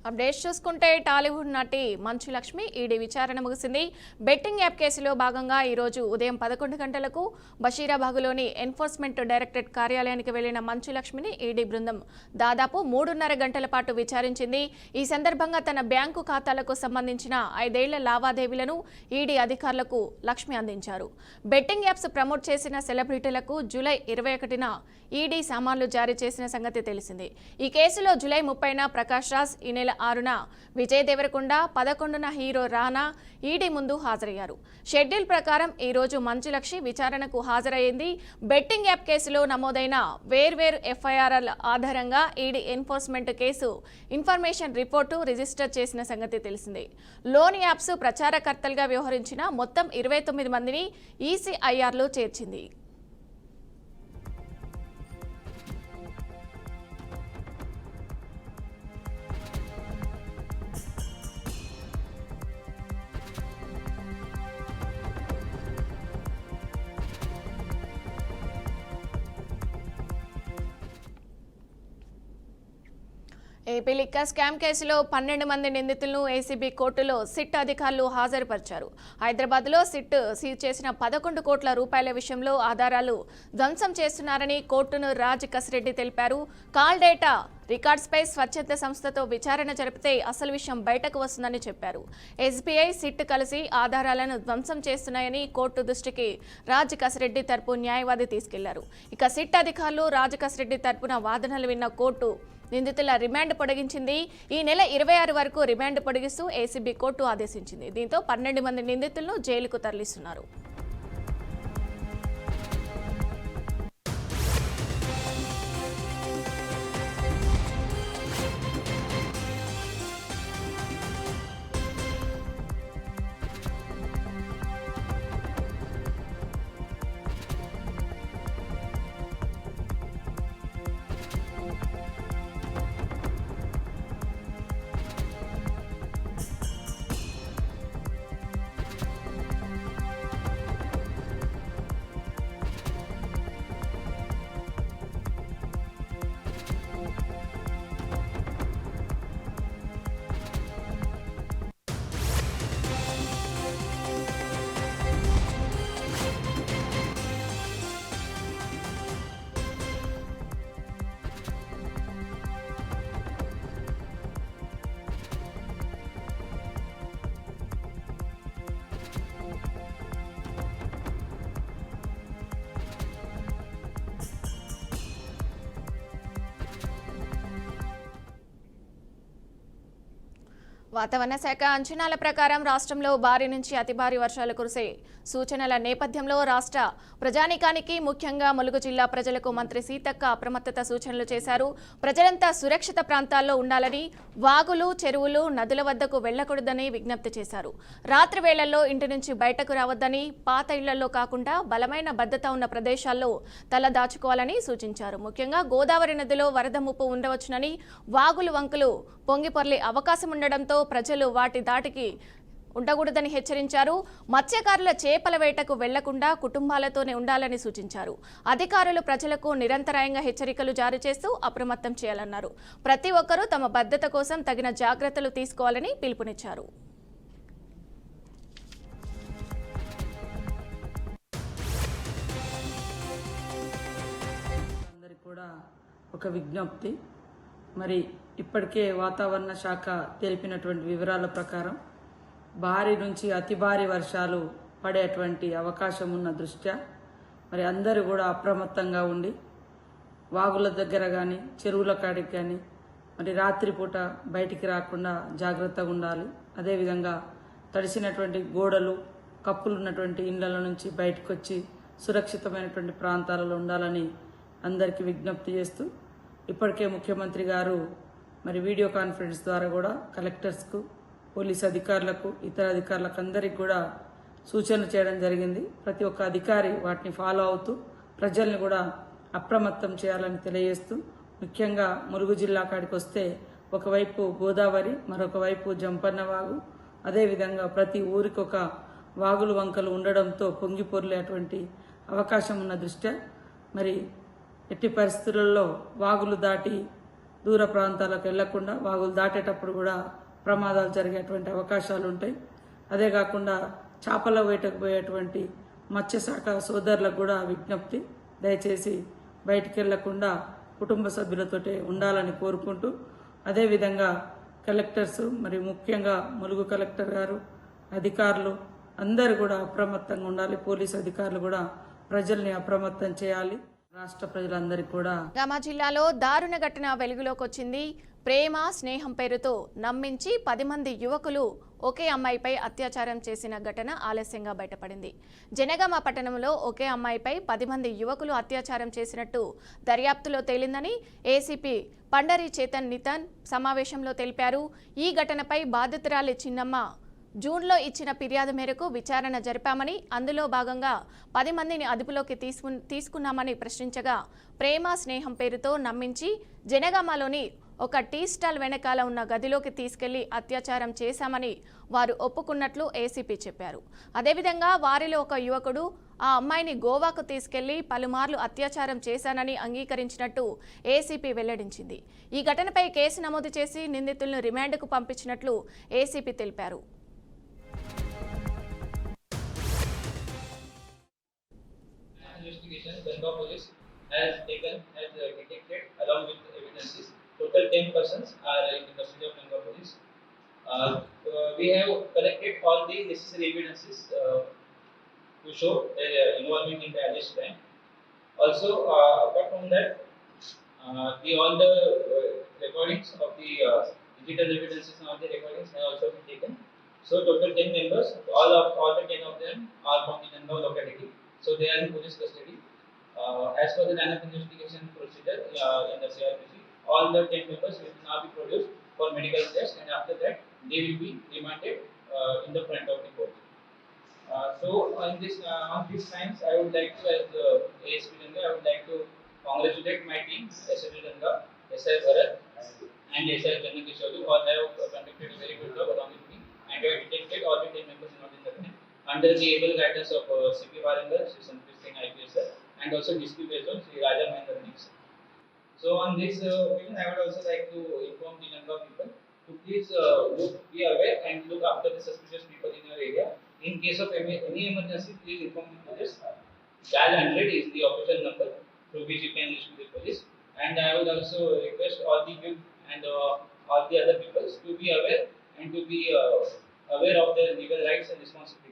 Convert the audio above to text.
Updates చూసుకుంటే టాలీవుడ్ నటి Manchu Lakshmi ED విచారణ ముగిసింది. బెట్టింగ్ యాప్ కేసులో భాగంగా ఈ రోజు ఉదయం 11 గంటలకు బషీరాబాగ్లోని ఎన్ఫోర్స్మెంట్ డైరెక్టరేట్ కార్యాలయానికి వెళ్లిన మంచు లక్ష్మిని ఈడీ బృందం దాదాపు 3.5 గంటల పాటు విచారించింది. ఈ సందర్భంగా తన బ్యాంకు ఖాతాలకు సంబంధించిన 5 ఏళ్ల లావాదేవీలను ఈడీ అధికారులకు లక్ష్మి అందించారు. బెట్టింగ్ యాప్స్ ప్రమోట్ చేసిన సెలబ్రిటీలకు జూలై 21న ఈడీ సామాన్లు జారీ చేసిన సంగతి తెలిసింది. ఈ కేసులో జూలై 30న ప్రకాష్ రాజ్, ఈ నెల 6న విజయ్ దేవరకొండ, 11న హీరో రానా ఈడీ ముందు హాజరయ్యారు. షెడ్యూల్ ప్రకారం ఈ రోజు మంచు లక్ష్మి విచారణకు హాజరయ్యింది. బెట్టింగ్ యాప్ కేసులో నమోదైన వేర్వేరు ఎఫ్ఐఆర్ల ఆధారంగా ED enforcement case information report register చేసిన సంగతి తెలిసింది. లోన్ యాప్స్ ప్రచారకర్తలుగా వ్యవహరించిన మొత్తం 29 మందిని ఈసీఐఆర్లో చేర్చింది. ఏపీ లిక్కర్ స్కామ్ కేసులో 12 మంది నిందితులను ఏసీబీ కోర్టులో సిట్ అధికారులు హాజరుపరిచారు. హైదరాబాద్లో సిట్ సీజ్ చేసిన 11 కోట్ల రూపాయల విషయంలో ఆధారాలు ధ్వంసం చేస్తున్నారని కోర్టును రాజ్ కసిరెడ్డి తెలిపారు. కాల్ డేటా రికార్డ్స్పై స్వచ్ఛంద సంస్థతో విచారణ జరిపితే అసలు విషయం బయటకు వస్తుందని చెప్పారు. ఎస్బీఐ, సిట్ కలిసి ఆధారాలను ధ్వంసం చేస్తున్నాయని కోర్టు దృష్టికి రాజ్ కసిరెడ్డి తరపు న్యాయవాది తీసుకెళ్లారు. ఇక సిట్ అధికారులు రాజ్ కసిరెడ్డి తరపున వాదనలు విన్న కోర్టు నిందితుల రిమాండ్ పొడిగించింది. ఈ నెల 26 వరకు రిమాండ్ పొడిగిస్తూ ఏసీబీ కోర్టు ఆదేశించింది. దీంతో 12 మంది నిందితులను జైలుకు తరలిస్తున్నారు. వాతావరణ శాఖ అంచనాల ప్రకారం రాష్ట్రంలో భారీ నుంచి అతి భారీ వర్షాలు కురిసే సూచనల నేపథ్యంలో రాష్ట్ర ప్రజానీకానికి ముఖ్యంగా ములుగు జిల్లా ప్రజలకు మంత్రి సీతక్క అప్రమత్తత సూచనలు చేశారు. ప్రజలంతా సురక్షిత ప్రాంతాల్లో ఉండాలని, వాగులు, చెరువులు, నదుల వద్దకు వెళ్లకూడదని విజ్ఞప్తి చేశారు. రాత్రి వేళల్లో ఇంటి నుంచి బయటకు రావద్దని, పాత ఇళ్లలో కాకుండా బలమైన భద్రత ఉన్న ప్రదేశాల్లో తల దాచుకోవాలని సూచించారు. ముఖ్యంగా గోదావరి నదిలో వరద ముప్పు ఉండవచ్చునని, వాగులు, వంకలు పొంగిపొర్లే అవకాశం ఉండడంతో ప్రజలు వాటి దాటికి ఉండకూడదని హెచ్చరించారు. మత్స్యకారుల చేపల వేటకు వెళ్లకుండా కుటుంబాలతోనే ఉండాలని సూచించారు. అధికారులు ప్రజలకు నిరంతరాయంగా హెచ్చరికలు జారీ చేస్తూ అప్రమత్తం చేయాలన్నారు. ప్రతి ఒక్కరూ తమ భద్రత కోసం తగిన జాగ్రత్తలు తీసుకోవాలని పిలుపునిచ్చారు. అందరికీ కూడా ఒక విజ్ఞప్తి, మరి ఇప్పటికే వాతావరణ శాఖ తెలిపినటువంటి వివరాల ప్రకారం భారీ నుంచి అతి భారీ వర్షాలు పడేటువంటి అవకాశం ఉన్న దృష్ట్యా మరి అందరూ కూడా అప్రమత్తంగా ఉండి వాగుల దగ్గర కానీ, చెరువుల కాడికి కానీ మరి రాత్రిపూట బయటికి రాకుండా జాగ్రత్తగా ఉండాలి. అదేవిధంగా తడిసినటువంటి గోడలు, కప్పులు ఉన్నటువంటి ఇళ్ల నుంచి బయటకు వచ్చి సురక్షితమైనటువంటి ప్రాంతాలలో ఉండాలని అందరికీ విజ్ఞప్తి చేస్తూ, ఇప్పటికే ముఖ్యమంత్రి గారు మరి వీడియో కాన్ఫరెన్స్ ద్వారా కూడా కలెక్టర్స్కు, పోలీస్ అధికారులకు, ఇతర అధికారులకు అందరికీ కూడా సూచనలు చేయడం జరిగింది. ప్రతి ఒక్క అధికారి వాటిని ఫాలో అవుతూ ప్రజల్ని కూడా అప్రమత్తం చేయాలని తెలియజేస్తూ, ముఖ్యంగా ములుగు జిల్లా కాడికి వస్తే ఒకవైపు గోదావరి, మరొక వైపు జంపన్న వాగు, అదేవిధంగా ప్రతి ఊరికి ఒక వాగులు, వంకలు ఉండడంతో పొంగిపొర్లేటువంటి అవకాశం ఉన్న దృష్ట్యా మరి ఎట్టి పరిస్థితులలో వాగులు దాటి దూర ప్రాంతాలకు వెళ్లకుండా వాగులు దాటేటప్పుడు కూడా ప్రమాదాలు జరిగేటువంటి అవకాశాలు ఉంటాయి. అదే కాకుండా చేపల వేటకు పోయేటువంటి మత్స్యశాఖ సోదరులకు కూడా విజ్ఞప్తి, దయచేసి బయటికి వెళ్లకుండా కుటుంబ సభ్యులతోటే ఉండాలని కోరుకుంటూ, అదేవిధంగా కలెక్టర్స్ మరియు ముఖ్యంగా ములుగు కలెక్టర్ గారు, అధికారులు అందరూ కూడా అప్రమత్తంగా ఉండాలి. పోలీస్ అధికారులు కూడా ప్రజల్ని అప్రమత్తం చేయాలి. రాష్ట్ర ప్రజలందరికీ కూడా గామా జిల్లాలో దారుణ ఘటన వెలుగులోకి వచ్చింది. ప్రేమ స్నేహం పేరుతో నమ్మించి 10 మంది యువకులు ఒకే అమ్మాయిపై అత్యాచారం చేసిన ఘటన ఆలస్యంగా బయటపడింది. జనగామ పట్టణంలో ఒకే అమ్మాయిపై 10 మంది యువకులు అత్యాచారం చేసినట్టు దర్యాప్తులో తేలిందని ఏసీపీ పండరి చేతన్ నితన్ సమావేశంలో తెలిపారు. ఈ ఘటనపై బాధితురాలి చిన్నమ్మ జూన్లో ఇచ్చిన ఫిర్యాదు మేరకు విచారణ జరిపామని, అందులో భాగంగా 10 మందిని అదుపులోకి తీసుకున్నామని ప్రశ్నించగా, ప్రేమ స్నేహం పేరుతో నమ్మించి జనగామలోని ఒక టీ స్టాల్ వెనకాల ఉన్న గదిలోకి తీసుకెళ్లి అత్యాచారం చేశామని వారు ఒప్పుకున్నట్లు ఏసీపీ చెప్పారు. అదేవిధంగా వారిలో ఒక యువకుడు ఆ అమ్మాయిని గోవాకు తీసుకెళ్లి పలుమార్లు అత్యాచారం చేశానని అంగీకరించినట్టు ఏసీపీ వెల్లడించింది. ఈ ఘటనపై కేసు నమోదు చేసి నిందితులను రిమాండ్కు పంపించినట్లు ఏసీపీ తెలిపారు. Investigation, Bengal police has detected along with evidences. Total 10 persons are in the custody of Bengal police. We have collected all the necessary evidences to show their involvement in the alleged crime. Also, apart from that, all the recordings of the digital evidences and all the recordings have also been taken. So total 10 members, all the 10 of them are from the Bengal locality. So they are in police custody. As per the line of investigation procedure in the CRPC, all the 10 members will now be produced for medical test, and after that they will be remanded in the front of the court. On these times, I would like to, as ASP Ganga, I would like to congratulate my team, SSB Ganga, SI Bharat, and SI Channakishore, all have conducted a very good job along with me, and we have detected all the 10 members involved in the crime under the able guidance of CP Varangal, Sri Santosh Singh IPS sir, and also DCP Bezo, Sri Raja Mahendra Nix. So on this occasion, I would also like to inform the Nanga people to please be aware and look after the suspicious people in your area. In case of any emergency, please inform the police. Dial 100 is the official number through which you can reach to the police. And I would also request all the youth and all the other people to be aware and to be aware of their legal rights and responsibilities.